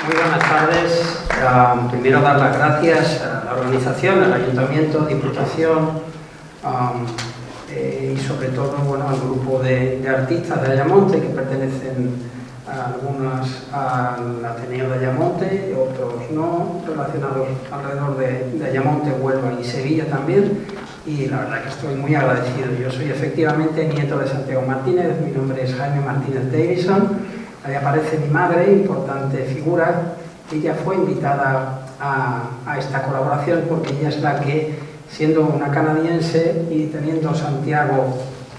Muy buenas tardes. Primero dar las gracias a la organización, al Ayuntamiento, Diputación y sobre todo al grupo de artistas de Ayamonte que pertenecen algunos al Ateneo de Ayamonte, otros no, relacionados alrededor de Ayamonte, Huelva y Sevilla también. Y la verdad que estoy muy agradecido. Yo soy efectivamente nieto de Santiago Martínez, mi nombre es Jaime Martínez Davison. Ahí aparece mi madre, importante figura. Ella fue invitada a esta colaboración porque ella es la que, siendo una canadiense y teniendo Santiago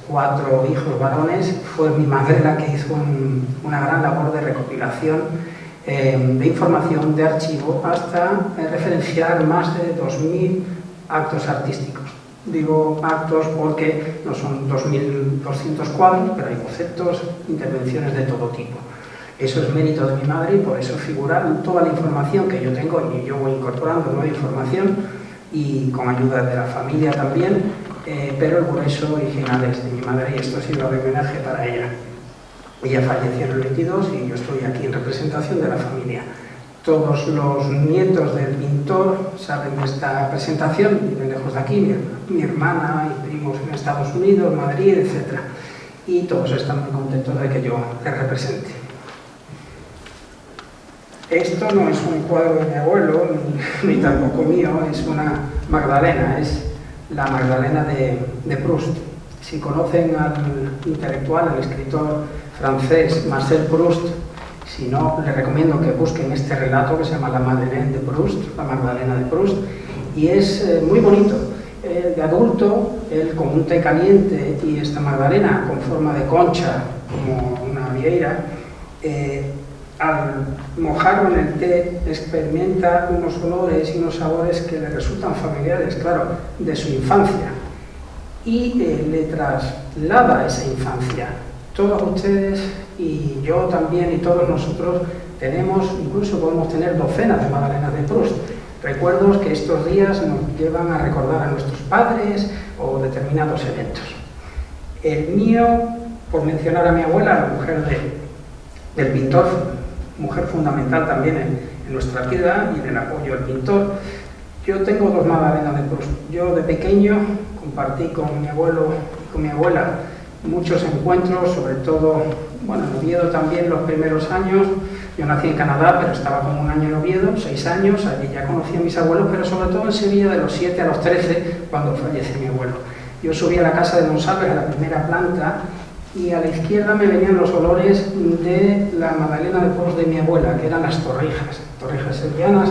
4 hijos varones, fue mi madre la que hizo una gran labor de recopilación de información, de archivo, hasta referenciar más de 2.000 actos artísticos. Digo actos porque no son 2.200 cuadros, pero hay bocetos, intervenciones de todo tipo. Eso es mérito de mi madre y por eso figura toda la información que yo tengo, y yo voy incorporando nueva información y con ayuda de la familia también, pero el grueso original es de mi madre y esto ha sido el homenaje para ella. Ella falleció en el 22 y yo estoy aquí en representación de la familia. Todos los nietos del pintor saben de esta presentación, viven lejos de aquí, mi hermana y primos en Estados Unidos, Madrid, etc. Y todos están muy contentos de que yo les represente. Esto no es un cuadro de mi abuelo, ni tampoco mío, es una Magdalena, es la Magdalena de Proust. Si conocen al intelectual, al escritor francés Marcel Proust, si no, les recomiendo que busquen este relato que se llama La Madeleine de Proust, la Magdalena de Proust, y es muy bonito. De adulto, él con un té caliente y esta Magdalena con forma de concha, como una vieira, al mojarlo en el té, experimenta unos olores y unos sabores que le resultan familiares, claro, de su infancia. Y le traslada esa infancia. Todos ustedes y yo también y todos nosotros tenemos, incluso podemos tener docenas de Magdalenas de Proust. Recuerdos que estos días nos llevan a recordar a nuestros padres o determinados eventos. El mío, por mencionar a mi abuela, la mujer del pintor, mujer fundamental también en nuestra vida y en el apoyo al pintor. Yo tengo 2 Magdalenas de Proust. Yo de pequeño compartí con mi abuelo y con mi abuela muchos encuentros, sobre todo, en Oviedo también los primeros años. Yo nací en Canadá, pero estaba como un año en Oviedo, 6 años, allí ya conocí a mis abuelos, pero sobre todo en Sevilla de los 7 a los 13, cuando fallece mi abuelo. Yo subí a la casa de Monsalves, a la primera planta, y a la izquierda me venían los olores de la Magdalena de Proust de mi abuela, que eran las torrijas sevillanas,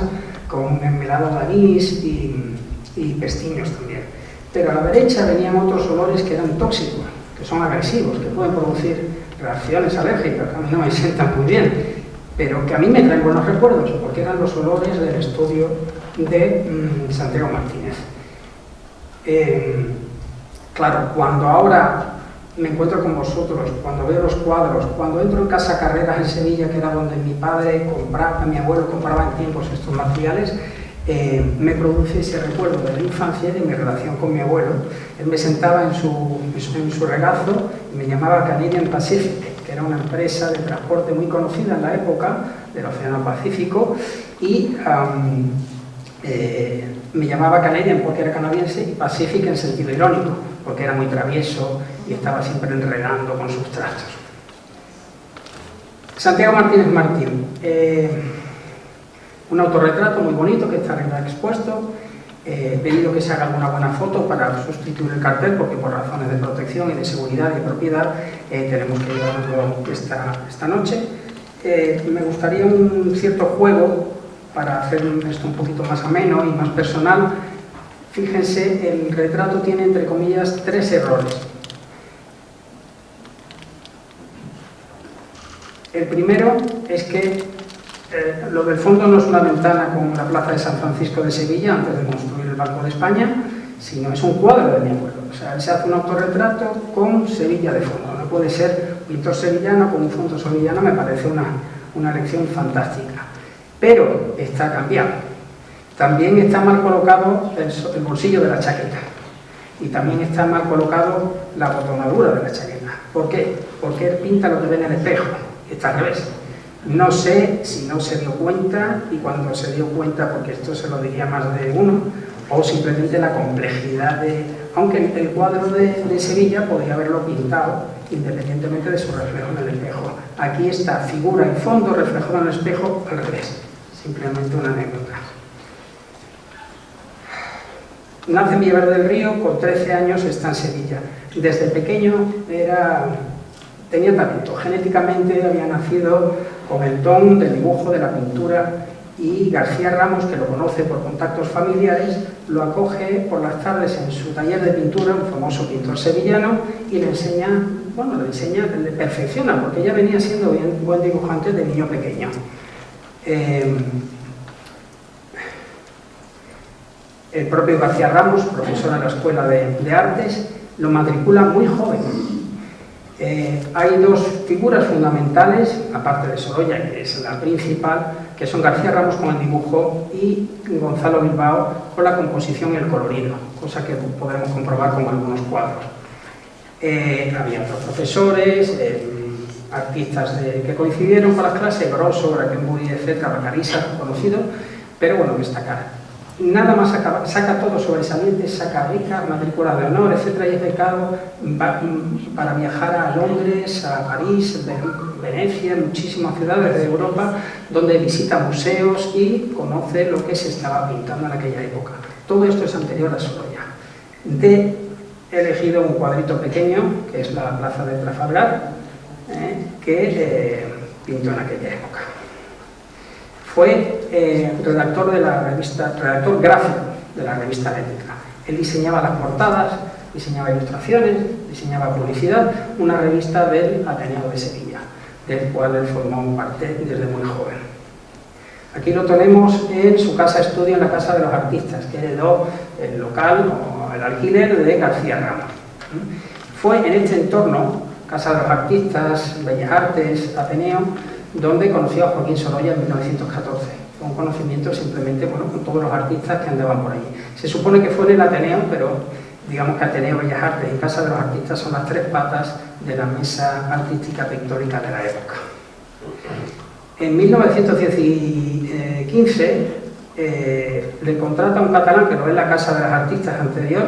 con mermelada de anís y pestiños también. Pero a la derecha venían otros olores que eran tóxicos, que son agresivos, que pueden producir reacciones alérgicas, que a mí no me sientan muy bien, pero que a mí me traen buenos recuerdos, porque eran los olores del estudio de Santiago Martínez. Claro, cuando ahora me encuentro con vosotros, cuando veo los cuadros, cuando entro en Casa Carreras en Sevilla, que era donde mi abuelo compraba en tiempos estos materiales, me produce ese recuerdo de la infancia y de mi relación con mi abuelo. Él me sentaba en su regazo y me llamaba Canadian Pacific, que era una empresa de transporte muy conocida en la época del Océano Pacífico, y me llamaba Canadian porque era canadiense y Pacific en sentido irónico, porque era muy travieso y estaba siempre enredando con sus trastos. Santiago Martínez Martín, un autorretrato muy bonito que está arriba expuesto. He pedido que se haga alguna buena foto para sustituir el cartel, porque por razones de protección y de seguridad y propiedad tenemos que llevarlo esta noche. Me gustaría un cierto juego para hacer esto un poquito más ameno y más personal. Fíjense, el retrato tiene, entre comillas, 3 errores. El primero es que lo del fondo no es una ventana con la plaza de San Francisco de Sevilla antes de construir el Banco de España, sino es un cuadro de mi abuelo. O sea, él se hace un autorretrato con Sevilla de fondo. No puede ser pintor sevillano con un fondo sevillano, me parece una elección fantástica. Pero está cambiado. También está mal colocado el bolsillo de la chaqueta. Y también está mal colocado la botonadura de la chaqueta. ¿Por qué? Porque él pinta lo que ve en el espejo. Está al revés. No sé si no se dio cuenta, y cuando se dio cuenta, porque esto se lo diría más de uno, o simplemente la complejidad de... Aunque el cuadro de Sevilla podía haberlo pintado independientemente de su reflejo en el espejo. Aquí está figura y fondo reflejado en el espejo al revés. Simplemente una anécdota. Nace en Villaverde del Río, con 13 años está en Sevilla. Desde pequeño tenía talento. Genéticamente había nacido con el don del dibujo, de la pintura, y García Ramos, que lo conoce por contactos familiares, lo acoge por las tardes en su taller de pintura, un famoso pintor sevillano, y le enseña, le perfecciona, porque ya venía siendo buen dibujante de niño pequeño. El propio García Ramos, profesor en la Escuela de Artes, lo matricula muy joven. Hay dos figuras fundamentales, aparte de Sorolla, que es la principal, que son García Ramos con el dibujo y Gonzalo Bilbao con la composición y el colorido, cosa que podemos comprobar con algunos cuadros. Había otros profesores, artistas que coincidieron con las clases, Grosso, Brackenbury, etc., Bacarisa, conocidos, pero bueno, destacar. Nada más saca todo sobresaliente, saca becas, matrícula de honor, etc. y es becado para viajar a Londres, a París, Venecia, muchísimas ciudades de Europa, donde visita museos y conoce lo que se estaba pintando en aquella época. Todo esto es anterior a Sorolla. He elegido un cuadrito pequeño, que es la plaza de Trafalgar, que pintó en aquella época. Fue redactor gráfico de la revista Ética. Él diseñaba las portadas, diseñaba ilustraciones, diseñaba publicidad, una revista del Ateneo de Sevilla, del cual él formó parte desde muy joven. Aquí lo tenemos en su casa estudio, en la Casa de los Artistas, que heredó el local o el alquiler de García Ramos. Fue en este entorno, Casa de los Artistas, Bellas Artes, Ateneo, donde conoció a Joaquín Sorolla en 1914. Fue un conocimiento simplemente, bueno, con todos los artistas que andaban por allí. Se supone que fue en el Ateneo, pero digamos que Ateneo, Bellas Artes y Casa de los Artistas son las tres patas de la mesa artística pictórica de la época. En 1915 le contrata a un catalán que lo ve en la Casa de los Artistas anterior,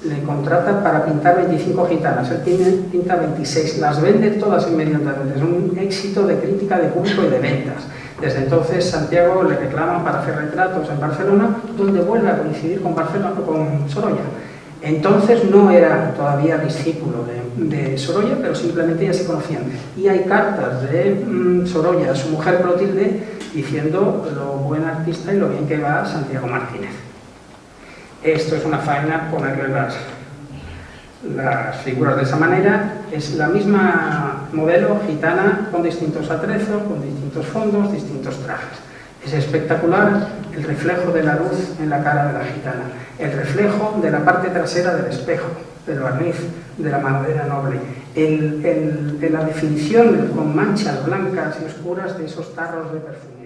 le contrata para pintar 25 gitanas. Él pinta 26, las vende todas inmediatamente. Es un éxito de crítica, de público y de ventas. Desde entonces Santiago le reclaman para hacer retratos en Barcelona, donde vuelve a coincidir con Sorolla. Entonces no era todavía discípulo de Sorolla, pero simplemente ya se conocían. Y hay cartas de Sorolla a su mujer Clotilde diciendo lo buen artista y lo bien que va Santiago Martínez. Esto es una faena, ponerle las figuras de esa manera. Es la misma modelo gitana con distintos atrezos, con distintos fondos, distintos trajes. Es espectacular el reflejo de la luz en la cara de la gitana, el reflejo de la parte trasera del espejo, del barniz, de la madera noble, la definición con manchas blancas y oscuras de esos tarros de perfume.